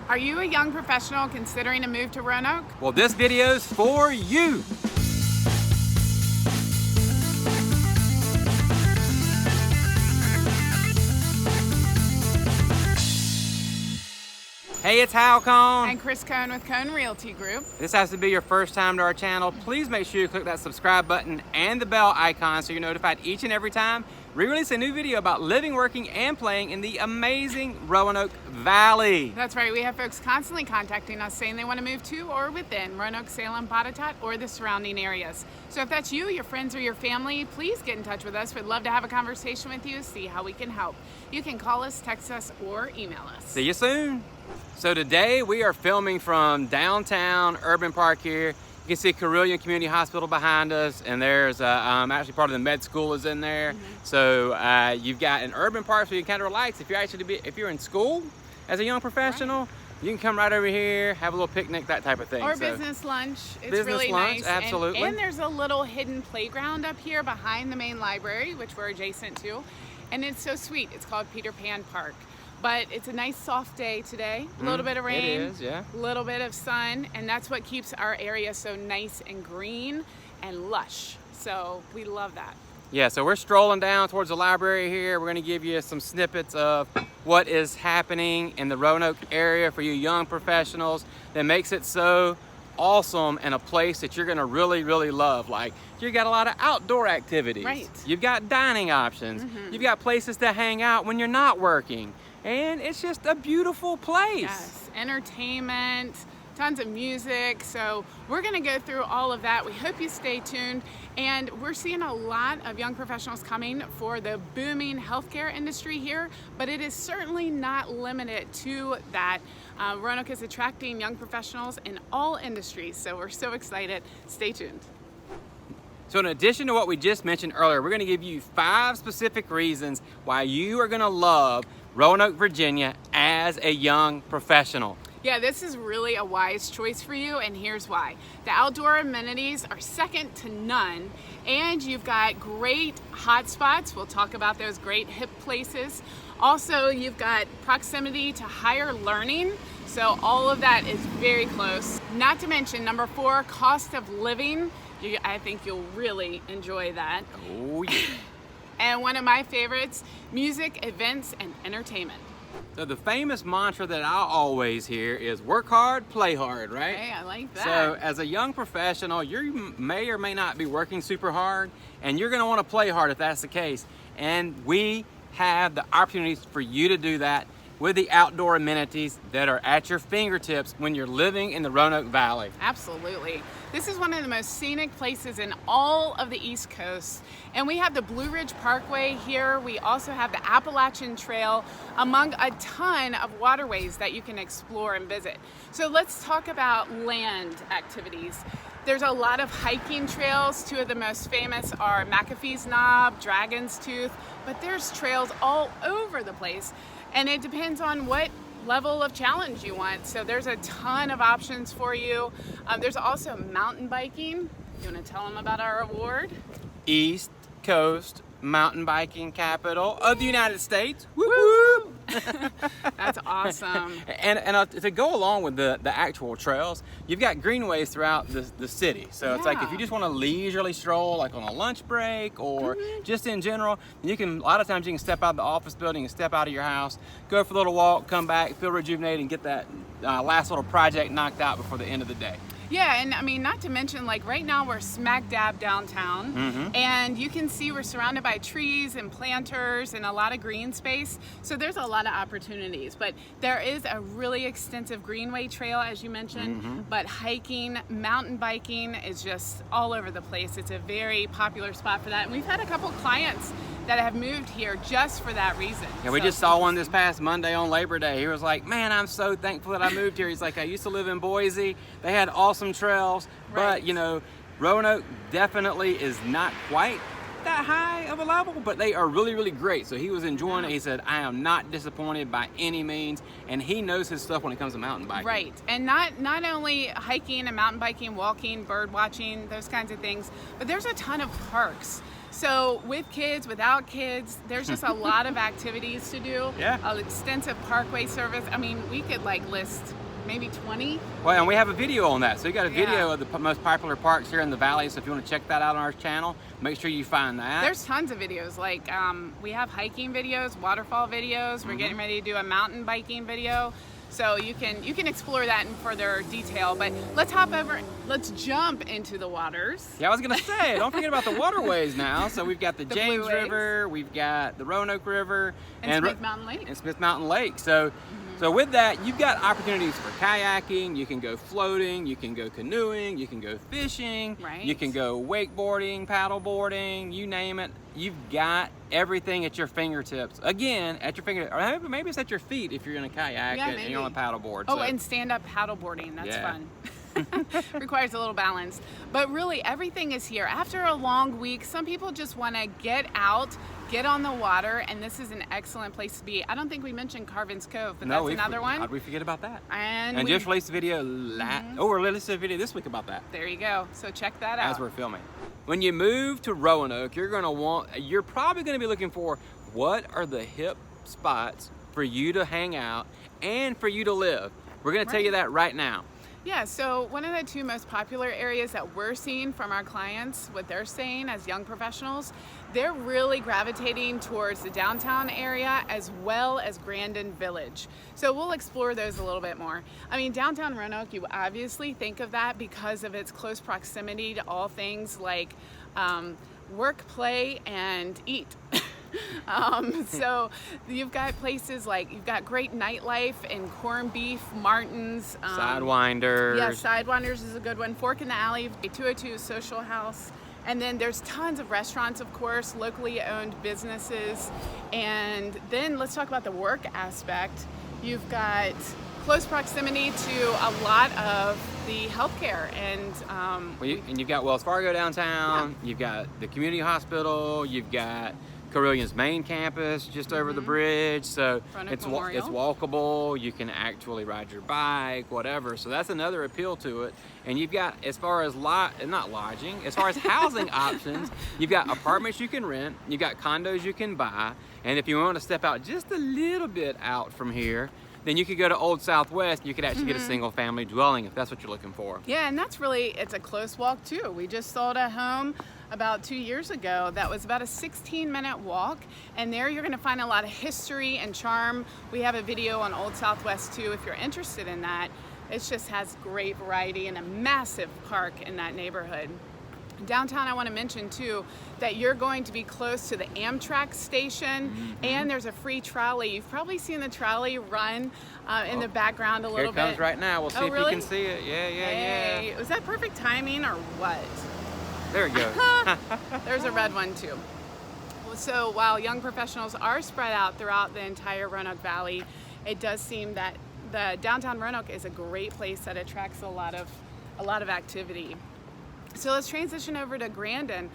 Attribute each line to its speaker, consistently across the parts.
Speaker 1: Are you a young professional considering a move to Roanoke?
Speaker 2: Well, this video's for you. Hey, it's Hal Cohn.
Speaker 1: And Chris Cohn with Cohn Realty Group.
Speaker 2: If this has to be your first time to our channel, please make sure you click that subscribe button and the bell icon so you're notified each and every time we release a new video about living, working, and playing in the amazing Roanoke Valley.
Speaker 1: That's right, we have folks constantly contacting us saying they want to move to or within Roanoke, Salem, Botetourt, or the surrounding areas. So if that's you, your friends, or your family, please get in touch with us. We'd love to have a conversation with you, see how we can help. You can call us, text us, or email us.
Speaker 2: See you soon. So today we are filming from downtown Urban Park here. You can see Carilion Community Hospital behind us, and there's actually part of the med school is in there. So you've got an urban park so you can kind of relax. If you're in school as a young professional, you can come right over here, have a little picnic, that type of thing.
Speaker 1: Or business lunch. It's
Speaker 2: business
Speaker 1: really
Speaker 2: lunch,
Speaker 1: nice.
Speaker 2: absolutely.
Speaker 1: And there's a little hidden playground up here behind the main library, which we're adjacent to. And it's so sweet. It's called Peter Pan Park. But it's a nice soft day today. A little bit of rain,
Speaker 2: it is, yeah.
Speaker 1: A little bit of sun, and that's what keeps our area so nice and green and lush. So we love that.
Speaker 2: Yeah, so we're strolling down towards the library here. We're going to give you some snippets of what is happening in the Roanoke area for you young professionals that makes it so awesome and a place that you're going to really, really love. Like, you got a lot of outdoor activities.
Speaker 1: Right.
Speaker 2: You've got dining options. You've got places to hang out when you're not working. And it's just a beautiful place.
Speaker 1: Yes, entertainment, tons of music. So we're gonna go through all of that. We hope you stay tuned. And we're seeing a lot of young professionals coming for the booming healthcare industry here, but it is certainly not limited to that. Roanoke is attracting young professionals in all industries. So we're so excited. Stay tuned.
Speaker 2: So in addition to what we just mentioned earlier, we're gonna give you 5 specific reasons why you are gonna love Roanoke, Virginia as a young professional.
Speaker 1: Yeah, this is really a wise choice for you, and here's why. The outdoor amenities are second to none, and you've got great hot spots. We'll talk about those great hip places. Also, you've got proximity to higher learning, so all of that is very close. Not to mention, number 4, cost of living. I think you'll really enjoy that.
Speaker 2: Oh yeah.
Speaker 1: And one of my favorites, music, events, and entertainment.
Speaker 2: So the famous mantra that I always hear is work hard, play hard, right?
Speaker 1: Hey, I like that.
Speaker 2: So as a young professional, you may or may not be working super hard, and you're gonna wanna play hard if that's the case. And we have the opportunities for you to do that with the outdoor amenities that are at your fingertips when you're living in the Roanoke Valley.
Speaker 1: Absolutely. This is one of the most scenic places in all of the East Coast. And we have the Blue Ridge Parkway here. We also have the Appalachian Trail, among a ton of waterways that you can explore and visit. So let's talk about land activities. There's a lot of hiking trails. 2 of the most famous are McAfee's Knob, Dragon's Tooth, but there's trails all over the place. And it depends on what level of challenge you want. So there's a ton of options for you. There's also mountain biking. You want to tell them about our award?
Speaker 2: East Coast Mountain Biking Capital of the United States. Woo woo!
Speaker 1: That's awesome.
Speaker 2: And to go along with the actual trails, you've got greenways throughout the city. So it's like if you just want to leisurely stroll, like on a lunch break or just in general, you can. A lot of times you can step out of the office building and step out of your house, go for a little walk, come back, feel rejuvenated, and get that last little project knocked out before the end of the day.
Speaker 1: Yeah, and I mean, not to mention, like right now we're smack dab downtown, and you can see we're surrounded by trees and planters and a lot of green space. So there's a lot of opportunities, but there is a really extensive greenway trail, as you mentioned, but hiking, mountain biking is just all over the place. It's a very popular spot for that. And we've had a couple clients that have moved here just for that reason.
Speaker 2: Yeah, we just saw one this past Monday on Labor Day. He was like, man, I'm so thankful that I moved here. He's like, I used to live in Boise. They had awesome trails, but you know, Roanoke definitely is not quite that high of a level, but they are really, really great. So he was enjoying it. He said, I am not disappointed by any means. And he knows his stuff when it comes to mountain biking.
Speaker 1: Right. And not only hiking and mountain biking, walking, bird watching, those kinds of things, but there's a ton of parks. So with kids, without kids, there's just a lot of activities to do.
Speaker 2: Yeah.
Speaker 1: An extensive parkway service. I mean, we could like list maybe 20.
Speaker 2: Well, and we have a video on that. So you got a video
Speaker 1: Yeah.
Speaker 2: of the most popular parks here in the valley. So if you want to check that out on our channel, make sure you find that.
Speaker 1: There's tons of videos. Like we have hiking videos, waterfall videos. We're getting ready to do a mountain biking video. So you can explore that in further detail. But let's jump into the waters.
Speaker 2: Yeah, I was gonna say, don't forget about the waterways now. So we've got the
Speaker 1: The
Speaker 2: James
Speaker 1: Blue Waves.
Speaker 2: River, we've got the Roanoke River,
Speaker 1: And Smith Mountain Lake.
Speaker 2: And Smith Mountain Lake. So, so with that, you've got opportunities for kayaking. You can go floating. You can go canoeing. You can go fishing.
Speaker 1: Right.
Speaker 2: You can go wakeboarding, paddleboarding. You name it. You've got everything at your fingertips. Again, at your fingertips. Or maybe it's at your feet if you're in a kayak
Speaker 1: Yeah,
Speaker 2: and you're on a paddleboard.
Speaker 1: Oh,
Speaker 2: so.
Speaker 1: and stand-up paddleboarding. That's
Speaker 2: Yeah.
Speaker 1: fun. Requires a little balance. But really, everything is here. After a long week, some people just want to get out, get on the water, and this is an excellent place to be. I don't think we mentioned Carvin's Cove, but that's another one.
Speaker 2: How'd we forget about that?
Speaker 1: And
Speaker 2: And
Speaker 1: we-
Speaker 2: just released a video we're releasing a video this week about that
Speaker 1: there you go. So check that out.
Speaker 2: as we're filming. When you move to Roanoke, you're probably gonna be looking for what are the hip spots for you to hang out and for you to live. We're gonna tell you that right now.
Speaker 1: Yeah, so one of the two most popular areas that we're seeing from our clients, what they're saying as young professionals, they're really gravitating towards the downtown area as well as Grandin Village. So we'll explore those a little bit more. I mean, downtown Roanoke, you obviously think of that because of its close proximity to all things like work, play, and eat. So you've got places like, you've got great nightlife and corned beef, Martin's.
Speaker 2: Sidewinders.
Speaker 1: Yeah, Sidewinders is a good one. Fork in the Alley, 202 Social House. And then there's tons of restaurants, of course, locally owned businesses. And then let's talk about the work aspect. You've got close proximity to a lot of the healthcare and
Speaker 2: And you've got Wells Fargo downtown, you've got the community hospital, you've got Carillion's main campus just over the bridge, so
Speaker 1: Roanoke
Speaker 2: it's
Speaker 1: Memorial.
Speaker 2: walkable. You can actually ride your bike, whatever. So that's another appeal to it. And you've got, as far as not lodging, as far as housing options, you've got apartments you can rent, you've got condos you can buy, and if you want to step out just a little bit out from here, then you could go to Old Southwest. You could actually get a single family dwelling if that's what you're looking for.
Speaker 1: yeah, and that's really, it's a close walk too. We just sold a home about 2 years ago that was about a 16-minute walk, and there you're going to find a lot of history and charm. We have a video on Old Southwest too if you're interested in that. It just has great variety and a massive park in that neighborhood. Downtown, I want to mention too that you're going to be close to the Amtrak station, and there's a free trolley. You've probably seen the trolley run in the background a little bit.
Speaker 2: Here it comes right now. We'll see if
Speaker 1: really?
Speaker 2: you can see it. Yeah.
Speaker 1: Hey, was that perfect timing or what?
Speaker 2: There it goes.
Speaker 1: There's a red one too. So while young professionals are spread out throughout the entire Roanoke Valley, it does seem that the downtown Roanoke is a great place that attracts a lot of activity. So let's transition over to Grandin.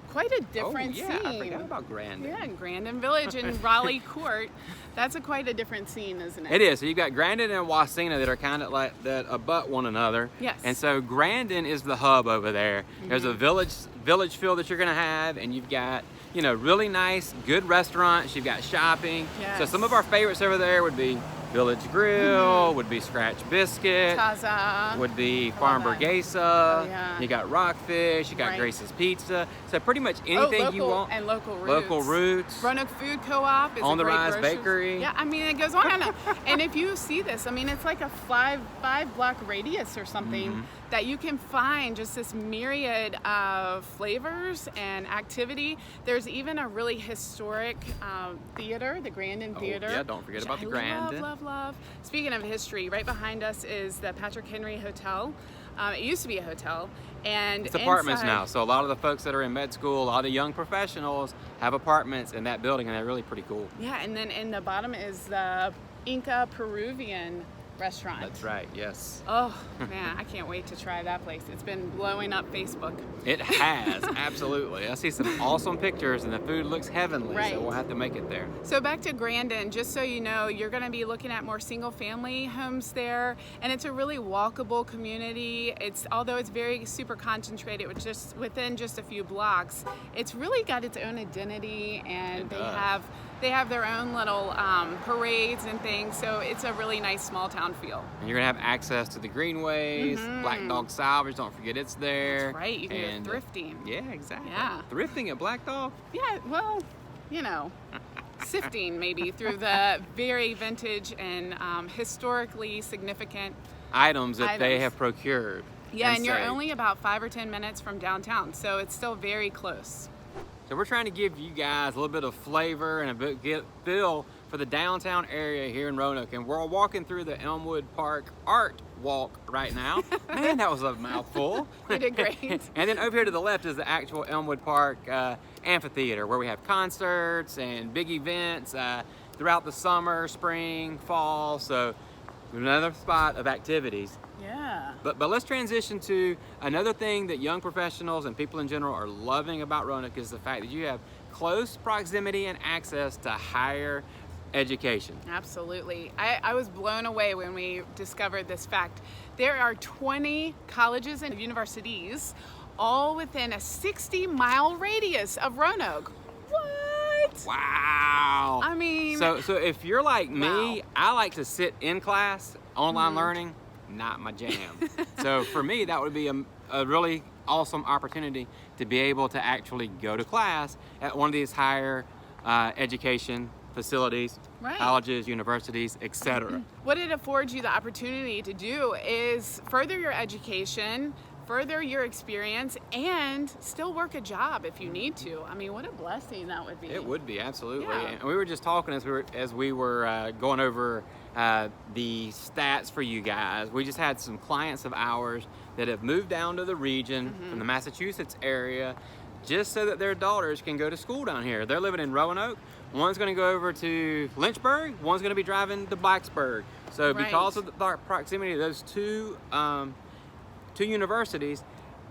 Speaker 1: Quite a different
Speaker 2: yeah,
Speaker 1: scene.
Speaker 2: I forgot about Grandin.
Speaker 1: Yeah, in Grandin Village in Raleigh Court. That's quite a different scene, isn't it?
Speaker 2: It is. So you've got Grandin and Wasena that are kind of like that abut one another.
Speaker 1: Yes.
Speaker 2: And so Grandin is the hub over there. There's a village feel that you're going to have, and you've got, you know, really nice, good restaurants. You've got shopping.
Speaker 1: Yes.
Speaker 2: So some of our favorites over there would be Village Grill, would be Scratch Biscuit,
Speaker 1: Taza.
Speaker 2: would be
Speaker 1: love
Speaker 2: Farm
Speaker 1: that.
Speaker 2: Burguesa.
Speaker 1: Oh, yeah.
Speaker 2: You got Rockfish. You got
Speaker 1: Right.
Speaker 2: Grace's Pizza. So pretty much anything
Speaker 1: local,
Speaker 2: you want.
Speaker 1: and local roots.
Speaker 2: Local roots.
Speaker 1: Roanoke Food Co-op is
Speaker 2: On
Speaker 1: a
Speaker 2: the
Speaker 1: great
Speaker 2: Rise
Speaker 1: grocery-
Speaker 2: Bakery.
Speaker 1: Yeah, I mean it goes on and on. And if you see this, I mean it's like a five block radius or something that you can find just this myriad of flavors and activity. There's even a really historic theater, the Grandin Theater.
Speaker 2: yeah, don't forget
Speaker 1: which
Speaker 2: about the
Speaker 1: I
Speaker 2: Grandin.
Speaker 1: Love. Speaking of history, right behind us is the Patrick Henry Hotel. It used to be a hotel, and
Speaker 2: It's apartments
Speaker 1: inside-
Speaker 2: now. So a lot of the folks that are in med school, a lot of young professionals have apartments in that building, and they're really pretty cool.
Speaker 1: Yeah, and then in the bottom is the Inca Peruvian restaurant.
Speaker 2: That's right, yes.
Speaker 1: Oh, man, I can't wait to try that place. It's been blowing up Facebook.
Speaker 2: It has, absolutely. I see some awesome pictures and the food looks heavenly,
Speaker 1: Right.
Speaker 2: so we'll have to make it there.
Speaker 1: So back to Grandin, just so you know, you're going to be looking at more single family homes there, and it's a really walkable community. Although it's very super concentrated within just a few blocks, it's really got its own identity, and they have their own little parades and things, so it's a really nice small town feel.
Speaker 2: And you're gonna have access to the greenways, Black Dog Salvage, don't forget it's there.
Speaker 1: That's right, you can go thrifting.
Speaker 2: Yeah, exactly.
Speaker 1: Yeah.
Speaker 2: Thrifting at Black Dog?
Speaker 1: Yeah, well, you know, sifting maybe through the very vintage and historically significant
Speaker 2: items that they have procured.
Speaker 1: Yeah, and you're only about 5 or 10 minutes from downtown, so it's still very close.
Speaker 2: So we're trying to give you guys a little bit of flavor and a bit feel for the downtown area here in Roanoke. And we're walking through the Elmwood Park Art Walk right now. Man, that was a mouthful.
Speaker 1: You did great.
Speaker 2: And then over here to the left is the actual Elmwood Park Amphitheater, where we have concerts and big events throughout the summer, spring, fall. So another spot of activities.
Speaker 1: Yeah.
Speaker 2: But let's transition to another thing that young professionals and people in general are loving about Roanoke is the fact that you have close proximity and access to higher education.
Speaker 1: Absolutely. I was blown away when we discovered this fact. There are 20 colleges and universities all within a 60-mile radius of Roanoke. What?
Speaker 2: Wow.
Speaker 1: I mean...
Speaker 2: So if you're like me,
Speaker 1: wow.
Speaker 2: I like to sit in class, online learning, not my jam. So for me, that would be a really awesome opportunity to be able to actually go to class at one of these higher education facilities,
Speaker 1: right.
Speaker 2: colleges, universities, etc.
Speaker 1: What it affords you the opportunity to do is further your education, further your experience, and still work a job if you need to. I mean, what a blessing that would be.
Speaker 2: It would be, absolutely.
Speaker 1: Yeah.
Speaker 2: And we were just talking as we were going over the stats for you guys. We just had some clients of ours that have moved down to the region from the Massachusetts area just so that their daughters can go to school down here. They're living in Roanoke. One's going to go over to Lynchburg. One's going to be driving to Blacksburg. So
Speaker 1: Right.
Speaker 2: because of the proximity of those two universities,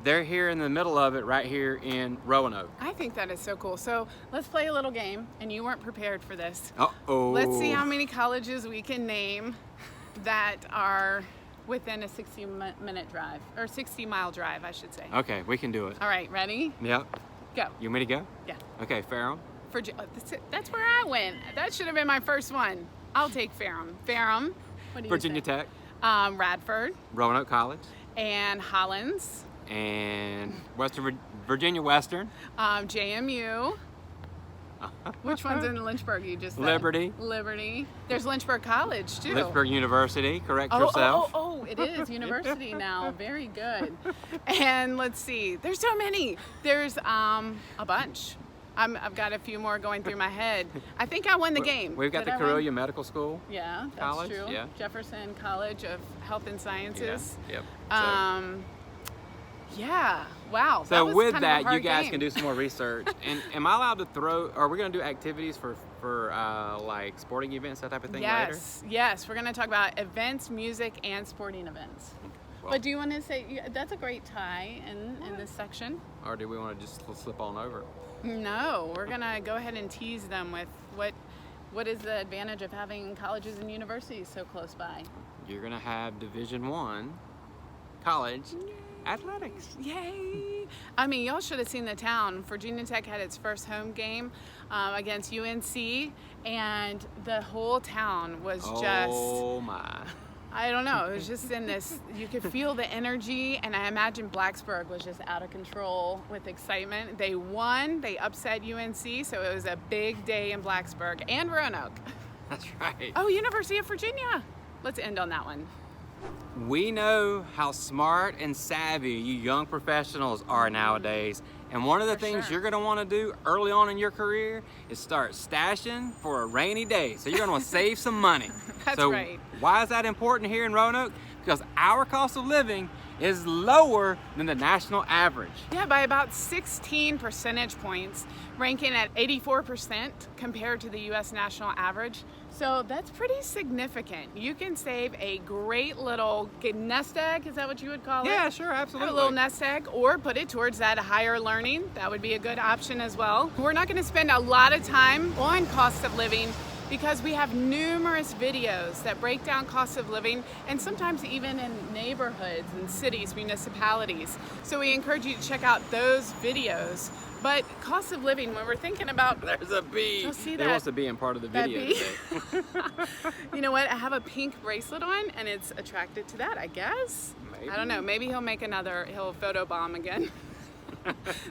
Speaker 2: they're here in the middle of it right here in Roanoke.
Speaker 1: I think that is so cool. So let's play a little game, and you weren't prepared for this.
Speaker 2: Uh-oh.
Speaker 1: Let's see how many colleges we can name that are within a 60-minute drive, or 60-mile drive, I should say.
Speaker 2: Okay, we can do it.
Speaker 1: All right, ready?
Speaker 2: Yep.
Speaker 1: Go.
Speaker 2: You want me to go?
Speaker 1: Yeah.
Speaker 2: Okay, Ferrum.
Speaker 1: That's where I went. That should have been my first one. I'll take Ferrum. Ferrum. What do you
Speaker 2: Virginia
Speaker 1: say?
Speaker 2: Tech.
Speaker 1: Radford.
Speaker 2: Roanoke College.
Speaker 1: And Hollins.
Speaker 2: And Virginia Western.
Speaker 1: JMU. Which one's in Lynchburg? You just said?
Speaker 2: Liberty.
Speaker 1: Liberty. There's Lynchburg College too.
Speaker 2: Lynchburg University. Correct yourself.
Speaker 1: Oh, it is university now. Very good. And let's see. There's so many. There's a bunch. I've got a few more going through my head. I think I won the game.
Speaker 2: We've got
Speaker 1: Did
Speaker 2: the
Speaker 1: I win?
Speaker 2: Carolina Medical School.
Speaker 1: Yeah, that's
Speaker 2: College,
Speaker 1: true.
Speaker 2: yeah.
Speaker 1: Jefferson College of Health and Sciences.
Speaker 2: Yeah. Yep.
Speaker 1: Yeah. Wow.
Speaker 2: So
Speaker 1: was
Speaker 2: with
Speaker 1: kind of a
Speaker 2: that, you
Speaker 1: hard
Speaker 2: guys
Speaker 1: game.
Speaker 2: can do some more research. And am I allowed to throw? Are we going to do activities for like sporting events, that type of thing later?
Speaker 1: Yes. We're going to talk about events, music, and sporting events.
Speaker 2: Well,
Speaker 1: But do you want to say that's a great tie in this section?
Speaker 2: or do we want to just slip on over?
Speaker 1: No, we're going to go ahead and tease them with what is the advantage of having colleges and universities so close by?
Speaker 2: You're going to have Division I college athletics.
Speaker 1: Yay! I mean, y'all should have seen the town. Virginia Tech had its first home game against UNC, and the whole town was just...
Speaker 2: Oh my.
Speaker 1: I don't know. It was just in this, you could feel the energy, and I imagine Blacksburg was just out of control with excitement. They won, they upset UNC, so it was a big day in Blacksburg and Roanoke.
Speaker 2: That's right.
Speaker 1: Oh, University of Virginia. Let's end on that one.
Speaker 2: We know how smart and savvy you young professionals are nowadays. And one of the things you're going to want to do early on in your career is start stashing for a rainy day. So you're going to want to save some money.
Speaker 1: That's
Speaker 2: so
Speaker 1: right.
Speaker 2: Why is that important here in Roanoke? Because our cost of living is lower than the national average.
Speaker 1: Yeah, by about 16 percentage points, ranking at 84% compared to the US national average. So that's pretty significant. You can save a great little nest egg, is that what you would call it?
Speaker 2: Yeah, sure, absolutely.
Speaker 1: Have a little nest egg, or put it towards that higher learning. That would be a good option as well. We're not gonna spend a lot of time on cost of living because we have numerous videos that break down cost of living, and sometimes even in neighborhoods and cities, municipalities. So we encourage you to check out those videos. But cost of living, when we're thinking about...
Speaker 2: There's a bee.
Speaker 1: You'll see
Speaker 2: He
Speaker 1: that.
Speaker 2: wants to be in part of the video today.
Speaker 1: You know what? I have a pink bracelet on, and it's attracted to that, I guess.
Speaker 2: Maybe.
Speaker 1: I don't know. Maybe he'll make another, he'll photobomb again.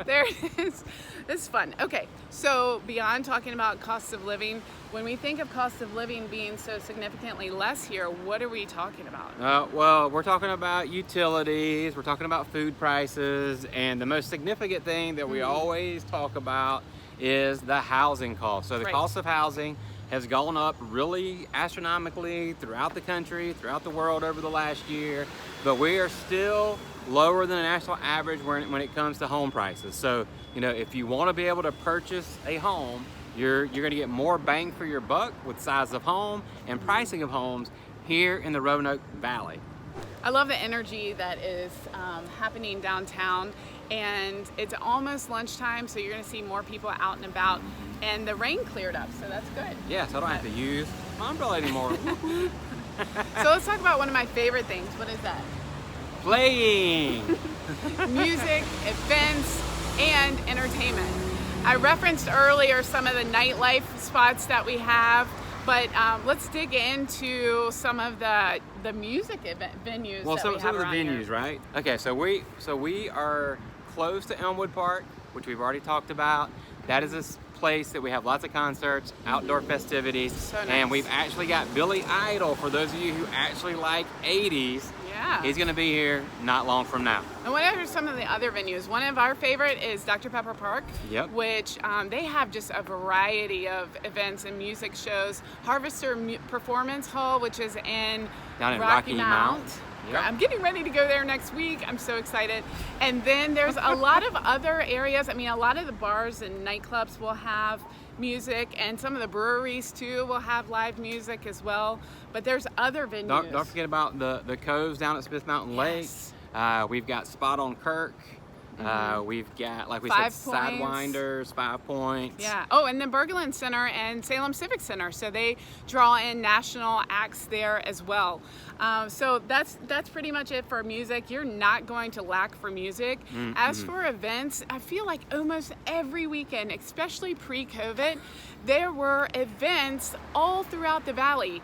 Speaker 1: There it is. It's fun. Okay, so beyond talking about cost of living, when we think of cost of living being so significantly less here, what are we talking about?
Speaker 2: Well, we're talking about utilities, we're talking about food prices, and the most significant thing that we always talk about is the housing cost. So the
Speaker 1: Right.
Speaker 2: cost of housing has gone up really astronomically throughout the country, throughout the world over the last year, but we are still lower than the national average when it comes to home prices. So, you know, if you want to be able to purchase a home, you're going to get more bang for your buck with size of home and pricing of homes here in the Roanoke Valley.
Speaker 1: I love the energy that is happening downtown, and it's almost lunchtime, so you're going to see more people out and about, and the rain cleared up, so that's good.
Speaker 2: Yeah, so I don't have to use my umbrella anymore.
Speaker 1: So let's talk about one of my favorite things. What is that?
Speaker 2: Playing.
Speaker 1: Music, events, and entertainment. I referenced earlier some of the nightlife spots that we have, but let's dig into some of the music event venues.
Speaker 2: Well,
Speaker 1: that
Speaker 2: some
Speaker 1: we have
Speaker 2: of the
Speaker 1: around
Speaker 2: venues,
Speaker 1: here.
Speaker 2: right? Okay, so we are close to Elmwood Park, which we've already talked about. That is this place that we have lots of concerts, outdoor festivities,
Speaker 1: So nice.
Speaker 2: and we've actually got Billy Idol for those of you who actually like 80s.
Speaker 1: Yeah.
Speaker 2: He's going to be here not long from now.
Speaker 1: And what are some of the other venues? One of our favorite is Dr. Pepper Park,
Speaker 2: Yep.
Speaker 1: which they have just a variety of events and music shows. Harvester Performance Hall, which is in
Speaker 2: Down in Rocky Mount. Yep.
Speaker 1: I'm getting ready to go there next week. I'm so excited. And then there's a lot of other areas. I mean, a lot of the bars and nightclubs will have music, and some of the breweries too will have live music as well. But there's other venues.
Speaker 2: Don't forget about the coves down at Smith Mountain
Speaker 1: Yes.
Speaker 2: Lake. We've got Spot on Kirk. We've got, like we
Speaker 1: Five
Speaker 2: said,
Speaker 1: Points.
Speaker 2: Sidewinders, 5 Points.
Speaker 1: Yeah. Oh, and then Berglund Center and Salem Civic Center. So they draw in national acts there as well. So that's pretty much it for music. You're not going to lack for music. As for events, I feel like almost every weekend, especially pre-COVID, there were events all throughout the valley.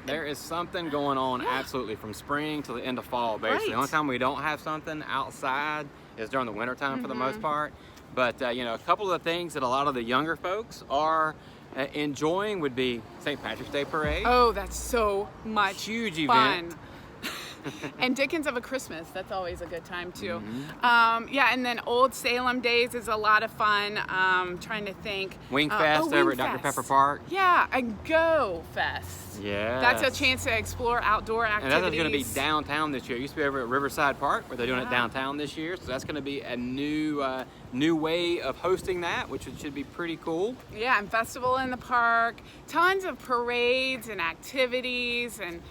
Speaker 2: There is something going on absolutely from spring to the end of fall, basically.
Speaker 1: Right.
Speaker 2: The only time we don't have something outside is during the wintertime for the most part. But, you know, a couple of the things that a lot of the younger folks are enjoying would be St. Patrick's Day Parade.
Speaker 1: Oh, that's so much
Speaker 2: Huge
Speaker 1: fun.
Speaker 2: event.
Speaker 1: And Dickens of a Christmas, that's always a good time too. Yeah, and then Old Salem Days is a lot of fun. Trying to think.
Speaker 2: Wingfest over at Dr.
Speaker 1: Wingfest.
Speaker 2: Pepper Park.
Speaker 1: Yeah, a Go Fest.
Speaker 2: Yeah.
Speaker 1: That's a chance to explore outdoor
Speaker 2: And
Speaker 1: activities.
Speaker 2: that's going to be downtown this year. It used to be over at Riverside Park, but they're doing it
Speaker 1: Yeah.
Speaker 2: downtown this year. So that's going to be a new way of hosting that, which should be pretty cool.
Speaker 1: Yeah, and festival in the park. Tons of parades and activities and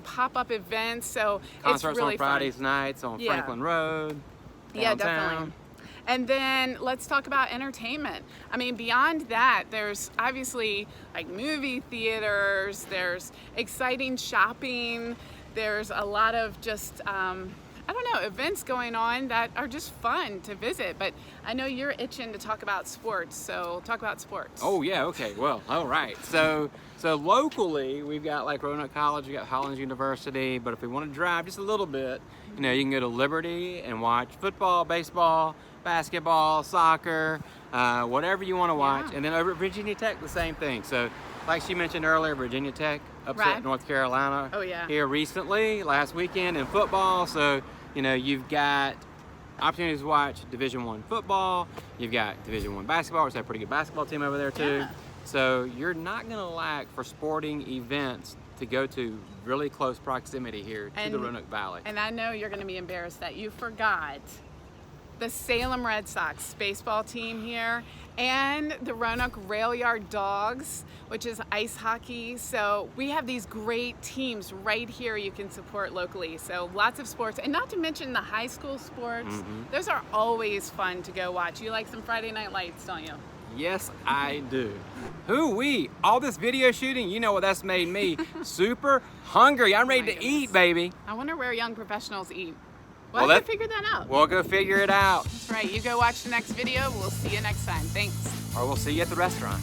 Speaker 1: pop-up events. So
Speaker 2: Concerts
Speaker 1: it's really
Speaker 2: on Fridays
Speaker 1: fun.
Speaker 2: nights on
Speaker 1: Yeah.
Speaker 2: Franklin Road.
Speaker 1: Yeah,
Speaker 2: Downtown.
Speaker 1: definitely. And then let's talk about entertainment. I mean, beyond that, there's obviously like movie theaters, there's exciting shopping, there's a lot of just, I don't know, events going on that are just fun to visit. But I know you're itching to talk about sports, so talk about sports.
Speaker 2: Oh yeah, okay. Well, all right. So locally, we've got like Roanoke College, we got Hollins University, but if we want to drive just a little bit, you know, you can go to Liberty and watch football, baseball, basketball, soccer, whatever you want to watch.
Speaker 1: Yeah.
Speaker 2: And then over at Virginia Tech, the same thing. So like she mentioned earlier, Virginia Tech upset
Speaker 1: Right.
Speaker 2: North Carolina
Speaker 1: Oh, yeah.
Speaker 2: here recently, last weekend in football. So, you know, you've got opportunities to watch Division I football, you've got Division I basketball, which is a pretty good basketball team over there too.
Speaker 1: Yeah.
Speaker 2: So you're not going to lack for sporting events to go to really close proximity here to the Roanoke Valley.
Speaker 1: And I know you're going to be embarrassed that you forgot the Salem Red Sox baseball team here and the Roanoke Rail Yard Dogs, which is ice hockey. So we have these great teams right here you can support locally. So lots of sports, and not to mention the high school sports. Those are always fun to go watch. You like some Friday Night Lights, don't you?
Speaker 2: Yes, I do. Hoo-wee, all this video shooting, you know what that's made me? Super hungry. I'm ready to eat, baby.
Speaker 1: I wonder where young professionals eat. We'll have to figure that out.
Speaker 2: We'll go figure it out.
Speaker 1: That's right. You go watch the next video. We'll see you next time. Thanks.
Speaker 2: Or we'll see you at the restaurant.